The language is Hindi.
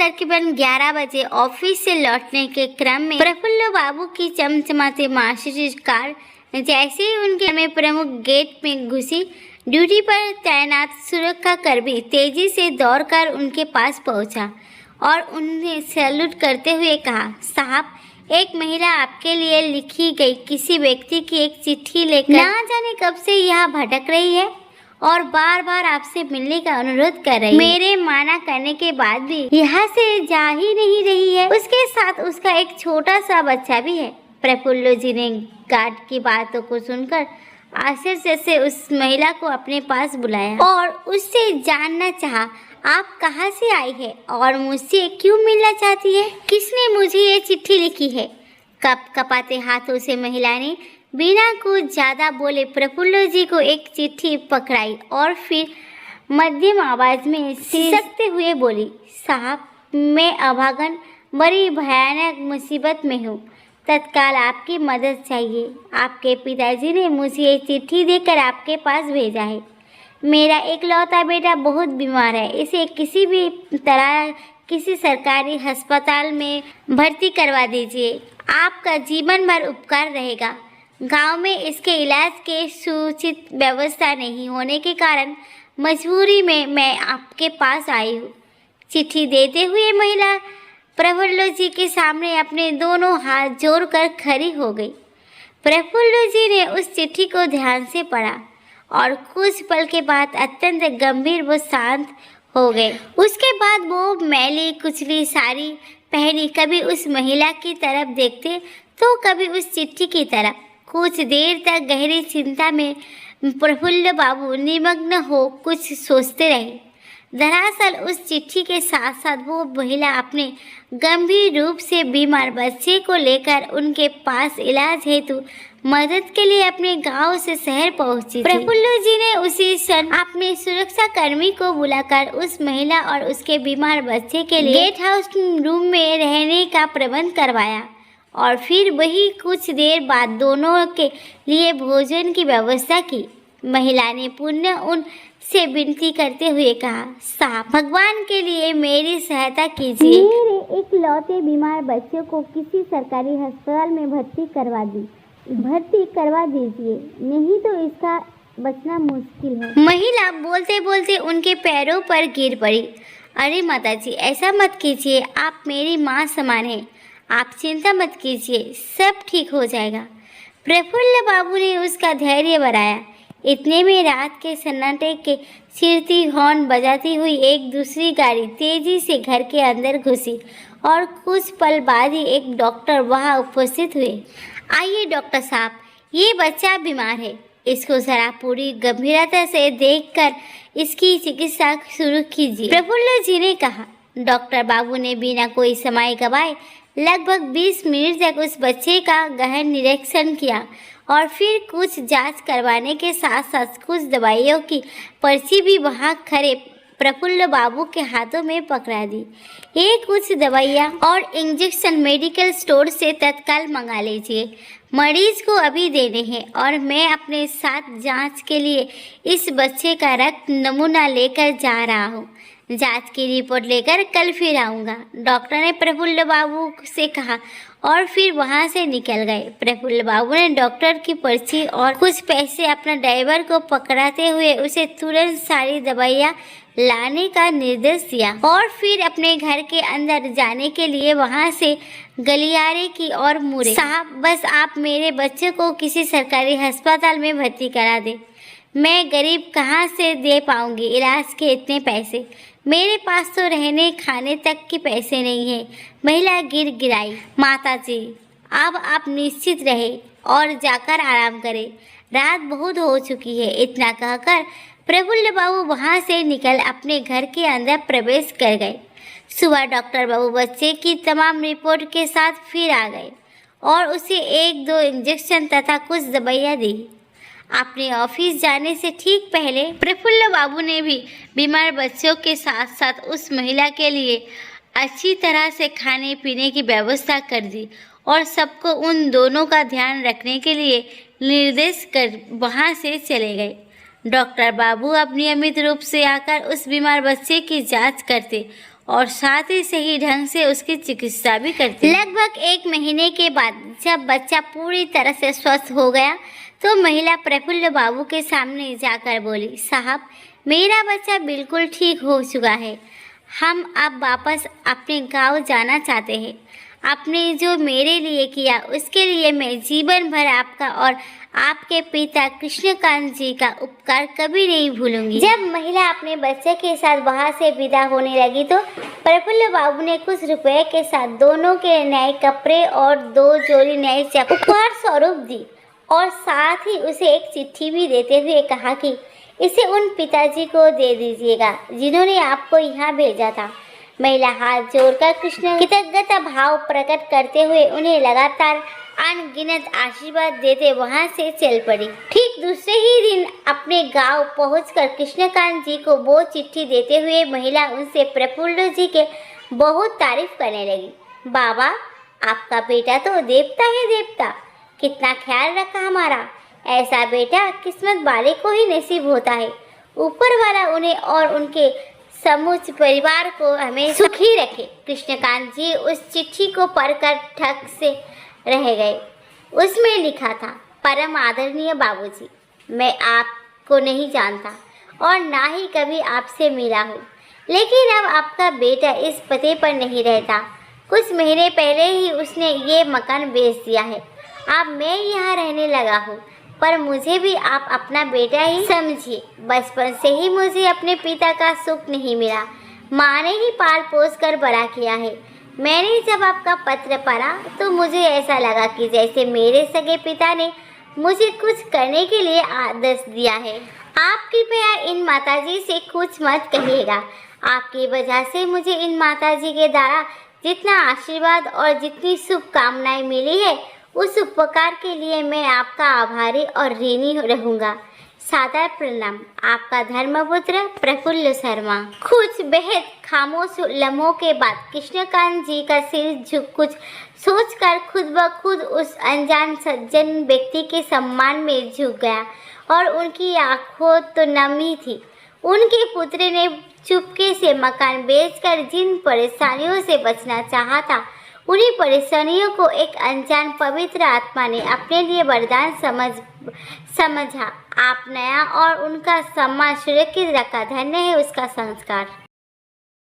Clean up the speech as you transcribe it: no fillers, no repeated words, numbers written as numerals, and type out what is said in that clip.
तकरीबन 11 बजे ऑफिस से लौटने के क्रम में प्रफुल्ल बाबू की चमचमाती मर्सिडीज कार जैसे ही उनके में प्रमुख गेट में घुसी, ड्यूटी पर तैनात सुरक्षा कर्मी तेजी से दौड़कर उनके पास पहुंचा और उन्हें सैल्यूट करते हुए कहा, साहब, एक महिला आपके लिए लिखी गई किसी व्यक्ति की एक चिट्ठी लेकर ना जाने कब से यहाँ भटक रही है और बार बार आपसे मिलने का अनुरोध कर रही है। मेरे माना करने के बाद भी यहाँ से जा ही नहीं रही है। उसके साथ उसका एक छोटा सा बच्चा भी है। प्रफुल्ल जी ने गार्ड की बातों को सुनकर आश्चर्य से उस महिला को अपने पास बुलाया और उससे जानना चाहा, आप कहाँ से आई है और मुझसे क्यों मिलना चाहती है? किसने मुझे ये चिट्ठी लिखी है? कप कपाते हाथों से महिला ने बिना कुछ ज़्यादा बोले प्रफुल्ल जी को एक चिट्ठी पकड़ाई और फिर मध्यम आवाज में सिसकते हुए बोली, साहब, मैं अभागन बड़ी भयानक मुसीबत में हूँ। तत्काल आपकी मदद चाहिए। आपके पिताजी ने मुझे ये चिट्ठी देकर आपके पास भेजा है। मेरा एकलौता बेटा बहुत बीमार है। इसे किसी भी तरह किसी सरकारी अस्पताल में भर्ती करवा दीजिए। आपका जीवन भर उपकार रहेगा। गांव में इसके इलाज के सूचित व्यवस्था नहीं होने के कारण मजबूरी में मैं आपके पास आई हूँ। चिट्ठी देते हुए महिला प्रफुल्ल जी के सामने अपने दोनों हाथ जोड़कर खड़ी हो गई। प्रफुल्ल जी ने उस चिट्ठी को ध्यान से पढ़ा और कुछ पल के बाद अत्यंत गंभीर व शांत हो गए। उसके बाद वो मैली कुचली साड़ी पहनी कभी उस महिला की तरफ देखते तो कभी उस चिट्ठी की तरफ। कुछ देर तक गहरी चिंता में प्रफुल्ल बाबू निमग्न हो कुछ सोचते रहे। दरअसल उस चिट्ठी के साथ साथ वो महिला अपने गंभीर रूप से बीमार बच्चे को लेकर उनके पास इलाज हेतु मदद के लिए अपने गांव से शहर पहुंची थी। प्रफुल्ल जी ने उसी क्षण अपने सुरक्षा कर्मी को बुलाकर उस महिला और उसके बीमार बच्चे के लिए गेस्ट हाउस रूम में रहने का प्रबंध करवाया और फिर वही कुछ देर बाद दोनों के लिए भोजन की व्यवस्था की। महिला ने पुनः उनसे विनती करते हुए कहा, साहब, भगवान के लिए मेरी सहायता कीजिए। मेरे इकलौते बीमार बच्चे को किसी सरकारी अस्पताल में भर्ती करवा दीजिए, नहीं तो इसका बचना मुश्किल है। महिला बोलते बोलते उनके पैरों पर गिर पड़ी। अरे माताजी, ऐसा मत कीजिए, आप मेरी माँ समान हैं। आप चिंता मत कीजिए, सब ठीक हो जाएगा। प्रफुल्ल बाबू ने उसका धैर्य बढ़ाया। इतने में रात के सन्नाटे के चिरती हॉर्न बजाती हुई एक दूसरी गाड़ी तेजी से घर के अंदर घुसी और कुछ पल बाद ही एक डॉक्टर वहां उपस्थित हुए। आइए डॉक्टर साहब, ये बच्चा बीमार है, इसको जरा पूरी गंभीरता से देखकर इसकी चिकित्सा शुरू कीजिए, प्रफुल्ल जी ने कहा। डॉक्टर बाबू ने बिना कोई समय गवाए लगभग 20 मिनट तक उस बच्चे का गहन निरीक्षण किया और फिर कुछ जांच करवाने के साथ साथ कुछ दवाइयों की पर्ची भी वहां खड़े प्रफुल्ल बाबू के हाथों में पकड़ा दी। ये कुछ दवाइयाँ और इंजेक्शन मेडिकल स्टोर से तत्काल मंगा लीजिए। मरीज को अभी देने हैं और मैं अपने साथ जांच के लिए इस बच्चे का रक्त नमूना लेकर जा रहा हूँ। जांच की रिपोर्ट लेकर कल फिर आऊँगा, डॉक्टर ने प्रफुल्ल बाबू से कहा और फिर वहां से निकल गए। प्रफुल्ल बाबू ने डॉक्टर की पर्ची और कुछ पैसे अपना ड्राइवर को पकड़ाते हुए उसे तुरंत सारी दवाइयाँ लाने का निर्देश दिया और फिर अपने घर के अंदर जाने के लिए वहां से गलियारे की ओर मुड़े। साहब, बस आप मेरे बच्चे को किसी सरकारी अस्पताल में भर्ती करा दें। मैं गरीब कहाँ से दे पाऊंगी इलाज के इतने पैसे। मेरे पास तो रहने खाने तक के पैसे नहीं है। महिला गिड़गिड़ाई। माताजी, अब आप निश्चित रहे और जाकर आराम करें, रात बहुत हो चुकी है। इतना कहकर प्रफुल्ल बाबू वहां से निकल अपने घर के अंदर प्रवेश कर गए। सुबह डॉक्टर बाबू बच्चे की तमाम रिपोर्ट के साथ फिर आ गए और उसे 1-2 इंजेक्शन तथा कुछ दवाइयाँ दी। अपने ऑफिस जाने से ठीक पहले प्रफुल्ल बाबू ने भी बीमार बच्चों के साथ साथ उस महिला के लिए अच्छी तरह से खाने पीने की व्यवस्था कर दी और सबको उन दोनों का ध्यान रखने के लिए निर्देश कर वहां से चले गए। डॉक्टर बाबू अब नियमित रूप से आकर उस बीमार बच्चे की जांच करते और साथ ही सही ढंग से उसकी चिकित्सा भी करती। लगभग 1 महीने के बाद जब बच्चा पूरी तरह से स्वस्थ हो गया तो महिला प्रफुल्ल बाबू के सामने जाकर बोली, साहब मेरा बच्चा बिल्कुल ठीक हो चुका है। हम अब वापस अपने गांव जाना चाहते हैं। आपने जो मेरे लिए किया उसके लिए मैं जीवन भर आपका और आपके पिता कृष्णकांत जी का उपकार कभी नहीं भूलूंगी। जब महिला अपने बच्चे के साथ वहां से विदा होने लगी तो प्रफुल्ल बाबू ने कुछ रुपए के साथ दोनों के नए कपड़े और 2 जोड़ी नए चप्पल उपहार स्वरूप दी और साथ ही उसे एक चिट्ठी भी देते हुए कहा कि इसे उन पिताजी को दे दीजिएगा जिन्होंने आपको यहाँ भेजा था। महिला हाथ जोड़कर कृष्ण कृतज्ञता भाव प्रकट करते हुए उन्हें लगातार अनगिनत आशीर्वाद देते वहां से चल पड़ी। ठीक दूसरे ही दिन अपने गांव पहुंचकर कृष्णकांत जी को वो चिट्ठी देते हुए महिला उनसे प्रफुल्ल जी के बहुत तारीफ करने लगी। बाबा आपका बेटा तो देवता है देवता, कितना ख्याल रखा हमारा। ऐसा बेटा किस्मत वाले को ही नसीब होता है। ऊपर वाला उन्हें और उनके समूचे परिवार को हमें सुखी रखे। कृष्णकांत जी उस चिट्ठी को पढ़कर ठग से रह गए। उसमें लिखा था, परम आदरणीय बाबूजी, मैं आपको नहीं जानता और ना ही कभी आपसे मिला हूँ, लेकिन अब आपका बेटा इस पते पर नहीं रहता। कुछ महीने पहले ही उसने ये मकान बेच दिया है। अब मैं यहाँ रहने लगा हूँ, पर मुझे भी आप अपना बेटा ही समझिए। बचपन से ही मुझे अपने पिता का सुख नहीं मिला। माँ ने ही पाल पोस कर बड़ा किया है। मैंने जब आपका पत्र पढ़ा तो मुझे ऐसा लगा कि जैसे मेरे सगे पिता ने मुझे कुछ करने के लिए आदेश दिया है। आप कृपया इन माताजी से कुछ मत कहिएगा। आपकी वजह से मुझे इन माताजी के द्वारा जितना आशीर्वाद और जितनी शुभकामनाएं मिली है उस उपकार के लिए मैं आपका आभारी और ऋणी रहूँगा। सादर प्रणाम, आपका धर्मपुत्र प्रफुल्ल शर्मा। कुछ बेहद खामोश लम्हों के बाद कृष्णकांत जी का सिर झुक कुछ सोचकर खुद ब खुद उस अनजान सज्जन व्यक्ति के सम्मान में झुक गया और उनकी आंखों तो नम ही थी। उनके पुत्र ने चुपके से मकान बेचकर जिन परेशानियों से बचना चाहा था उन्हीं परेशानियों को एक अनजान पवित्र आत्मा ने अपने लिए वरदान समझा। आप नया और उनका सम्मान सुरक्षित रखा। धन्य है उसका संस्कार।